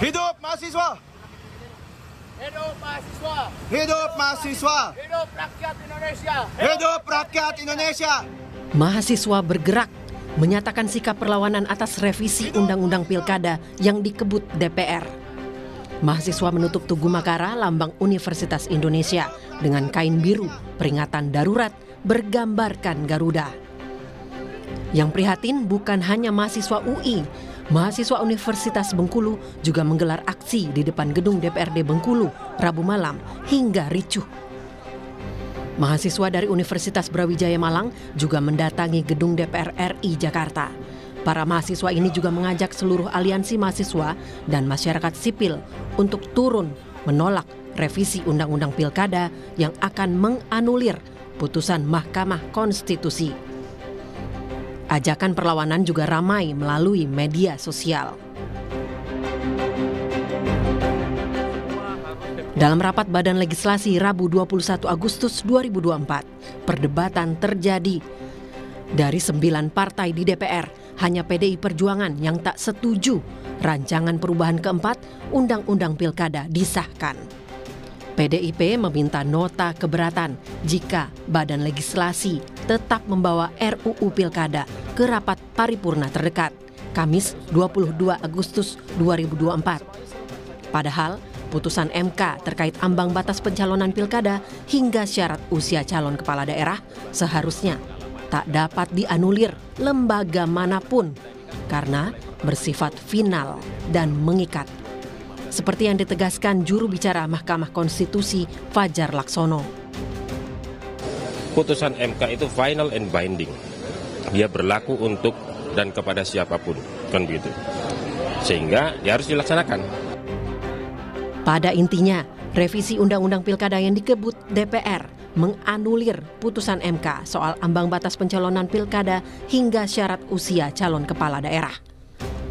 Hidup mahasiswa! Hidup mahasiswa! Hidup mahasiswa! Hidup rakyat Indonesia! Hidup rakyat Indonesia! Mahasiswa bergerak menyatakan sikap perlawanan atas revisi Undang-Undang Pilkada yang dikebut DPR. Mahasiswa menutup Tugu Makara, lambang Universitas Indonesia, dengan kain biru peringatan darurat bergambarkan Garuda. Yang prihatin bukan hanya mahasiswa UI, mahasiswa Universitas Bengkulu juga menggelar aksi di depan gedung DPRD Bengkulu Rabu malam hingga ricuh. Mahasiswa dari Universitas Brawijaya Malang juga mendatangi gedung DPR RI Jakarta. Para mahasiswa ini juga mengajak seluruh aliansi mahasiswa dan masyarakat sipil untuk turun menolak revisi Undang-Undang Pilkada yang akan menganulir putusan Mahkamah Konstitusi. Ajakan perlawanan juga ramai melalui media sosial. Dalam rapat Badan Legislasi Rabu 21 Agustus 2024, perdebatan terjadi. Dari 9 partai di DPR, hanya PDI Perjuangan yang tak setuju rancangan perubahan keempat Undang-Undang Pilkada disahkan. PDIP meminta nota keberatan jika Badan Legislasi tetap membawa RUU Pilkada ke rapat paripurna terdekat, Kamis 22 Agustus 2024. Padahal, putusan MK terkait ambang batas pencalonan pilkada hingga syarat usia calon kepala daerah seharusnya tak dapat dianulir lembaga manapun karena bersifat final dan mengikat. Seperti yang ditegaskan juru bicara Mahkamah Konstitusi Fajar Laksono. Putusan MK itu final and binding. Dia berlaku untuk dan kepada siapapun, kan begitu. Sehingga dia harus dilaksanakan. Pada intinya, revisi Undang-Undang Pilkada yang dikebut DPR menganulir putusan MK soal ambang batas pencalonan pilkada hingga syarat usia calon kepala daerah.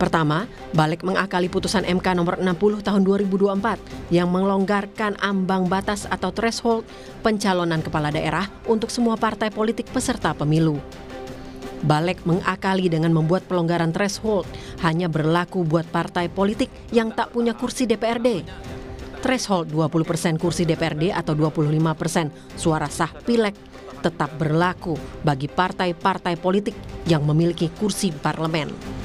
Pertama, balik mengakali putusan MK nomor 60 tahun 2024 yang melonggarkan ambang batas atau threshold pencalonan kepala daerah untuk semua partai politik peserta pemilu. Balik mengakali dengan membuat pelonggaran threshold hanya berlaku buat partai politik yang tak punya kursi DPRD. Threshold 20% kursi DPRD atau 25% suara sah pileg tetap berlaku bagi partai-partai politik yang memiliki kursi parlemen.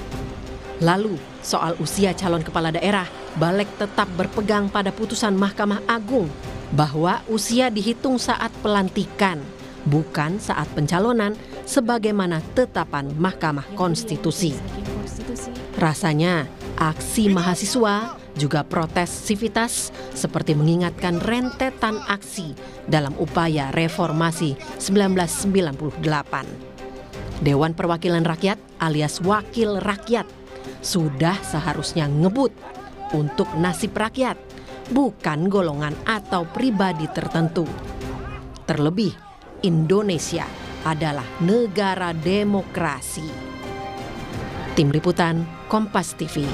Lalu, soal usia calon kepala daerah, Balik tetap berpegang pada putusan Mahkamah Agung bahwa usia dihitung saat pelantikan, bukan saat pencalonan sebagaimana tetapan Mahkamah Konstitusi. Rasanya, aksi mahasiswa juga protes sivitas seperti mengingatkan rentetan aksi dalam upaya reformasi 1998. Dewan Perwakilan Rakyat alias Wakil Rakyat sudah seharusnya ngebut untuk nasib rakyat, bukan golongan atau pribadi tertentu. Terlebih, Indonesia adalah negara demokrasi. Tim Liputan Kompas TV.